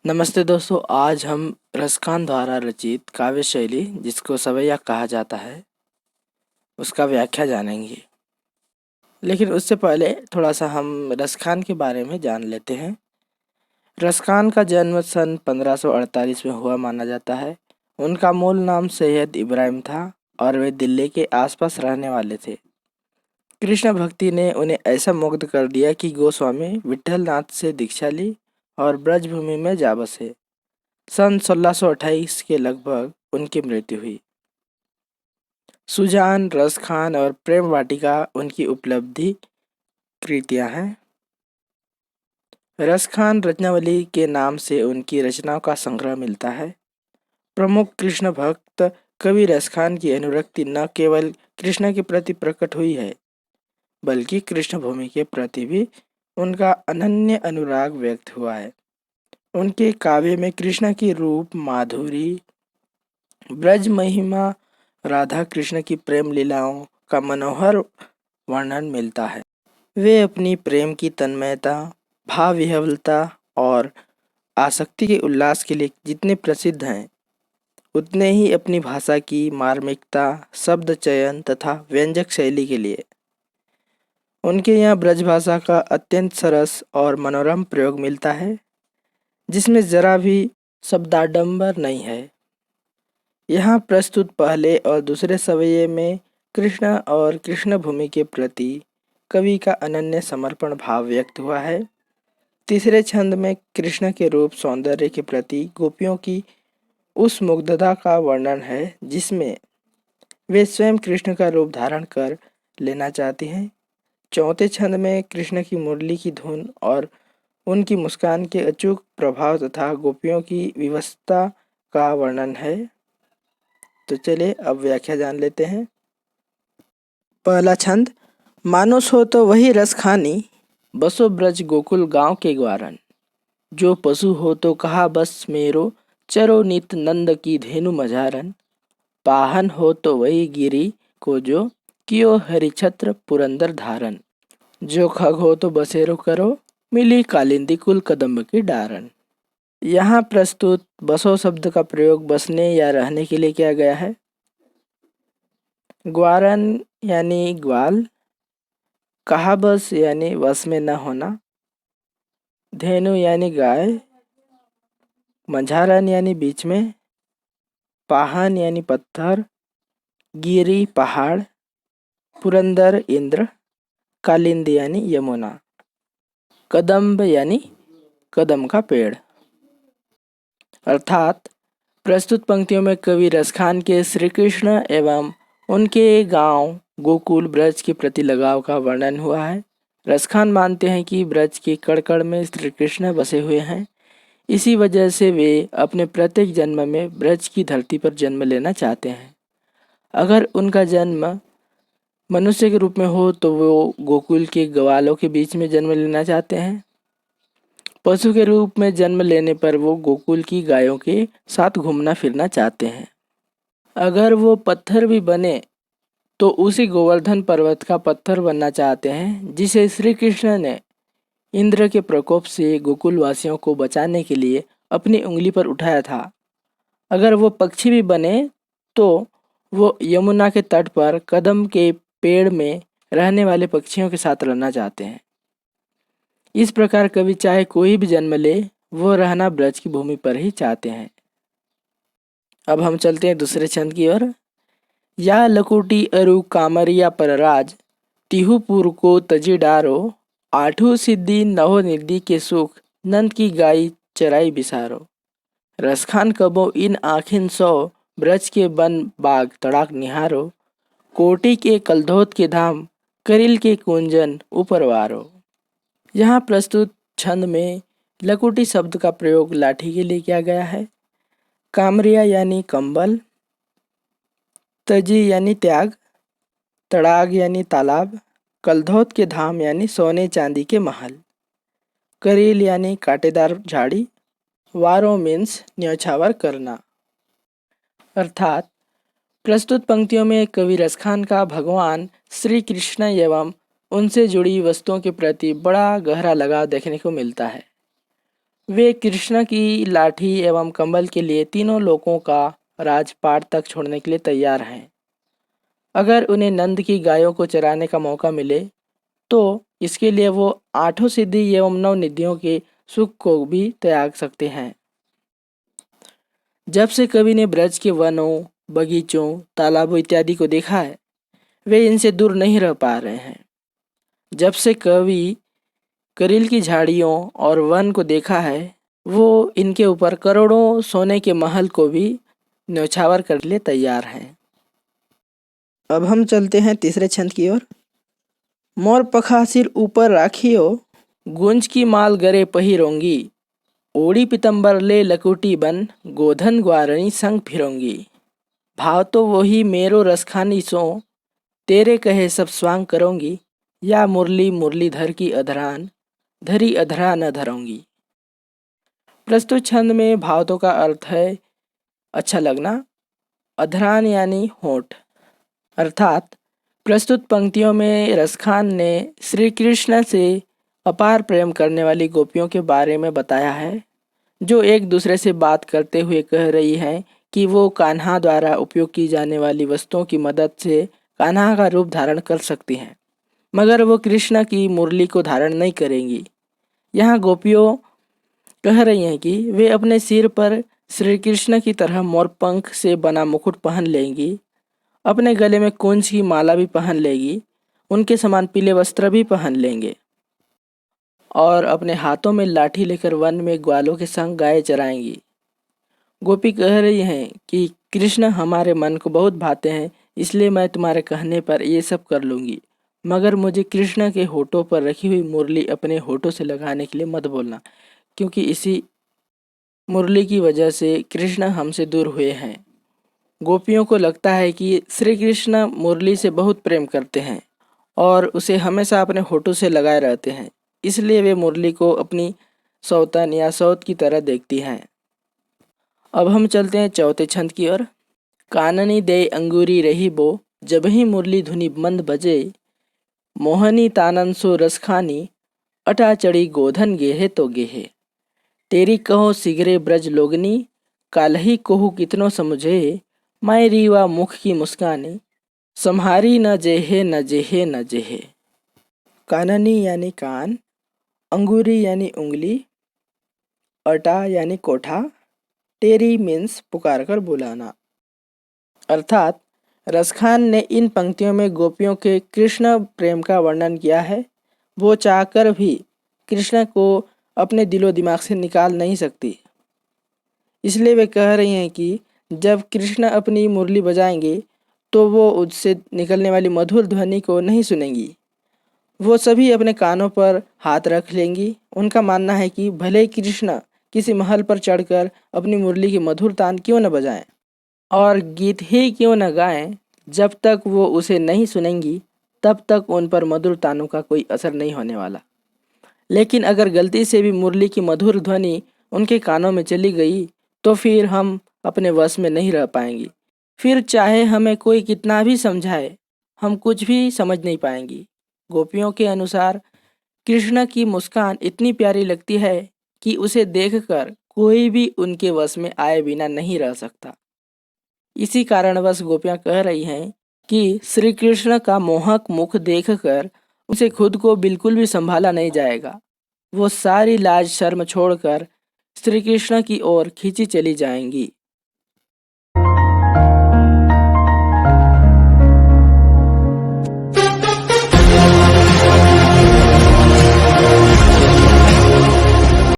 नमस्ते दोस्तों, आज हम रसखान द्वारा रचित काव्य शैली जिसको सवैया कहा जाता है उसका व्याख्या जानेंगे। लेकिन उससे पहले थोड़ा सा हम रसखान के बारे में जान लेते हैं। रसखान का जन्म सन 1548 में हुआ माना जाता है। उनका मूल नाम सैयद इब्राहिम था और वे दिल्ली के आसपास रहने वाले थे। कृष्ण भक्ति ने उन्हें ऐसा मुग्ध कर दिया कि गोस्वामी विट्ठल नाथ से दीक्षा ली और ब्रजभूमि में जा बसे। सन 1628 के लगभग उनकी मृत्यु हुई। सुजान, रसखान और प्रेम वाटिका उनकी उपलब्धि कृतियां हैं। रसखान रत्नावली के नाम से उनकी रचनाओं का संग्रह मिलता है। प्रमुख कृष्ण भक्त कवि रसखान की अनुरक्ति न केवल कृष्ण के प्रति प्रकट हुई है, बल्कि कृष्ण भूमि के प्रति भी उनका अनन्य अनुराग व्यक्त हुआ है। उनके काव्य में कृष्ण की रूप माधुरी, ब्रज महिमा, राधा कृष्ण की प्रेम लीलाओं का मनोहर वर्णन मिलता है। वे अपनी प्रेम की तन्मयता, भाव विह्वलता और आसक्ति के उल्लास के लिए जितने प्रसिद्ध हैं, उतने ही अपनी भाषा की मार्मिकता, शब्द चयन तथा व्यंजक शैली के लिए। उनके यहाँ ब्रज भाषा का अत्यंत सरस और मनोरम प्रयोग मिलता है, जिसमें जरा भी शब्दाडंबर नहीं है। यहाँ प्रस्तुत पहले और दूसरे सवैये में कृष्ण और कृष्ण भूमि के प्रति कवि का अनन्य समर्पण भाव व्यक्त हुआ है। तीसरे छंद में कृष्ण के रूप सौंदर्य के प्रति गोपियों की उस मुग्धता का वर्णन है जिसमें वे स्वयं कृष्ण का रूप धारण कर लेना चाहती हैं। चौथे छंद में कृष्ण की मुरली की धुन और उनकी मुस्कान के अचूक प्रभाव तथा गोपियों की विवशता का वर्णन है। तो चलिए अब व्याख्या जान लेते हैं। पहला छंद। मानुष हो तो वही रस खानी, बसो ब्रज गोकुल गांव के ग्वारन। जो पशु हो तो कहा बस मेरो, चरो नित नंद की धेनु मझारन। पाहन हो तो वही गिरी को जो, कियो हरिछत्र पुरंदर धारन। जो खग हो तो बसेरो करो, मिली कालिंदी कुल कदम्ब की डारन। यहाँ प्रस्तुत बसो शब्द का प्रयोग बसने या रहने के लिए किया गया है। ग्वारन यानी ग्वाल, कहा बस यानी वश में न होना, धेनु यानी गाय, मंझारन यानी बीच में, पाहन यानी पत्थर, गिरी पहाड़, पुरंदर इंद्र, कालिंदी यानी यमुना, कदम्ब यानी कदम का पेड़। अर्थात प्रस्तुत पंक्तियों में कवि रसखान के श्री कृष्ण एवं उनके गांव गोकुल ब्रज के प्रति लगाव का वर्णन हुआ है। रसखान मानते हैं कि ब्रज के कण-कण में श्री कृष्ण बसे हुए हैं। इसी वजह से वे अपने प्रत्येक जन्म में ब्रज की धरती पर जन्म लेना चाहते हैं। अगर उनका जन्म मनुष्य के रूप में हो तो वो गोकुल के ग्वालों के बीच में जन्म लेना चाहते हैं। पशु के रूप में जन्म लेने पर वो गोकुल की गायों के साथ घूमना फिरना चाहते हैं। अगर वो पत्थर भी बने तो उसी गोवर्धन पर्वत का पत्थर बनना चाहते हैं, जिसे श्री कृष्ण ने इंद्र के प्रकोप से गोकुल वासियों को बचाने के लिए अपनी उंगली पर उठाया था। अगर वो पक्षी भी बने तो वो यमुना के तट पर कदम के पेड़ में रहने वाले पक्षियों के साथ रहना चाहते हैं। इस प्रकार कवि चाहे कोई भी जन्म ले, वो रहना ब्रज की भूमि पर ही चाहते हैं। अब हम चलते हैं दूसरे छंद की ओर। या लकुटी अरु कामरिया परराज, तिहुपुर को तजी डारो। आठू सिद्धि नहो निधि के सुख, नंद की गाय चराई बिसारो। रसखान कबो इन आखिन सौ, ब्रज के बन बाग तड़ाक निहारो। कोटि के कलधोत के धाम, करिल के कुंजन उपरवारो। यहाँ प्रस्तुत छंद में लकुटी शब्द का प्रयोग लाठी के लिए किया गया है। कामरिया यानी कंबल, तजी यानी त्याग, तड़ाग यानी तालाब, कलधौत के धाम यानी सोने चांदी के महल, करील यानी कांटेदार झाड़ी, वारो मीन्स न्यौछावर करना। अर्थात प्रस्तुत पंक्तियों में कवि रसखान का भगवान श्री कृष्ण एवं उनसे जुड़ी वस्तुओं के प्रति बड़ा गहरा लगाव देखने को मिलता है। वे कृष्ण की लाठी एवं कंबल के लिए तीनों लोकों का राजपाट तक छोड़ने के लिए तैयार हैं। अगर उन्हें नंद की गायों को चराने का मौका मिले तो इसके लिए वो आठों सिद्धि एवं नौ निधियों के सुख को भी त्याग सकते हैं। जब से कवि ने ब्रज के वनों, बगीचों, तालाबों इत्यादि को देखा है, वे इनसे दूर नहीं रह पा रहे हैं। जब से कवि करील की झाड़ियों और वन को देखा है, वो इनके ऊपर करोड़ों सोने के महल को भी न्यौछावर कर लिए तैयार हैं। अब हम चलते हैं तीसरे छंद की ओर। मोर पखा सिर ऊपर राखियो, गुंज की माल गरे पहिरोंगी, ओड़ी पितंबर ले लकुटी बन, गोधन ग्वारणी संग फिरोंगी। भाव तो वही मेरो रसखानी सो, तेरे कहे सब स्वांग करोंगी, या मुरली मुरलीधर की अधरान, धरी अधरा न धरोंगी। प्रस्तुत छंद में भावों का अर्थ है अच्छा लगना, अधरान यानी होठ। अर्थात प्रस्तुत पंक्तियों में रसखान ने श्री कृष्ण से अपार प्रेम करने वाली गोपियों के बारे में बताया है, जो एक दूसरे से बात करते हुए कह रही हैं कि वो कान्हा द्वारा उपयोग की जाने वाली वस्तुओं की मदद से कान्हा का रूप धारण कर सकती हैं, मगर वो कृष्ण की मुरली को धारण नहीं करेंगी। यहाँ गोपियों कह रही हैं कि वे अपने सिर पर श्री कृष्ण की तरह मोरपंख से बना मुकुट पहन लेंगी, अपने गले में कुंज की माला भी पहन लेगी, उनके समान पीले वस्त्र भी पहन लेंगे और अपने हाथों में लाठी लेकर वन में ग्वालों के संग गाय चराएंगी। गोपी कह रही हैं कि कृष्ण हमारे मन को बहुत भाते हैं, इसलिए मैं तुम्हारे कहने पर ये सब कर लूँगी, मगर मुझे कृष्ण के होठों पर रखी हुई मुरली अपने होठों से लगाने के लिए मत बोलना, क्योंकि इसी मुरली की वजह से कृष्ण हमसे दूर हुए हैं। गोपियों को लगता है कि श्री कृष्ण मुरली से बहुत प्रेम करते हैं और उसे हमेशा अपने होठों से लगाए रहते हैं, इसलिए वे मुरली को अपनी सौतन या सौत की तरह देखती हैं। अब हम चलते हैं चौथे छंद की ओर। काननी दे अंगूरी रही बो, जब ही मुरली धुनी मंद बजे, मोहनी तानन सो रसखानी, अटा चढ़ी गोधन गेहे तो गेहे। तेरी कहो सिगरे ब्रज लोगनी, कालही कोहू कितनो समझे, मैं रीवा मुख की मुस्कानी, सम्हारी न जेहे न जेहे न जेहे। काननी यानी कान, अंगूरी यानी उंगली, अटा यानी कोठा, टेरी मीन्स पुकार कर बुलाना। अर्थात रसखान ने इन पंक्तियों में गोपियों के कृष्ण प्रेम का वर्णन किया है। वो चाहकर भी कृष्ण को अपने दिलो दिमाग से निकाल नहीं सकती, इसलिए वे कह रही हैं कि जब कृष्ण अपनी मुरली बजाएंगे तो वो उससे निकलने वाली मधुर ध्वनि को नहीं सुनेंगी। वो सभी अपने कानों पर हाथ रख लेंगी। उनका मानना है कि भले ही कृष्ण किसी महल पर चढ़कर अपनी मुरली की मधुर तान क्यों न बजाएं और गीत ही क्यों न गाएं, जब तक वो उसे नहीं सुनेंगी तब तक उन पर मधुर तानों का कोई असर नहीं होने वाला। लेकिन अगर गलती से भी मुरली की मधुर ध्वनि उनके कानों में चली गई तो फिर हम अपने वश में नहीं रह पाएंगी। फिर चाहे हमें कोई कितना भी समझाए, हम कुछ भी समझ नहीं पाएंगी। गोपियों के अनुसार कृष्ण की मुस्कान इतनी प्यारी लगती है कि उसे देखकर कोई भी उनके वश में आए बिना नहीं रह सकता। इसी कारणवश गोपियां कह रही हैं कि श्री कृष्ण का मोहक मुख देखकर उसे खुद को बिल्कुल भी संभाला नहीं जाएगा। वो सारी लाज शर्म छोड़कर श्री कृष्ण की ओर खींची चली जाएंगी।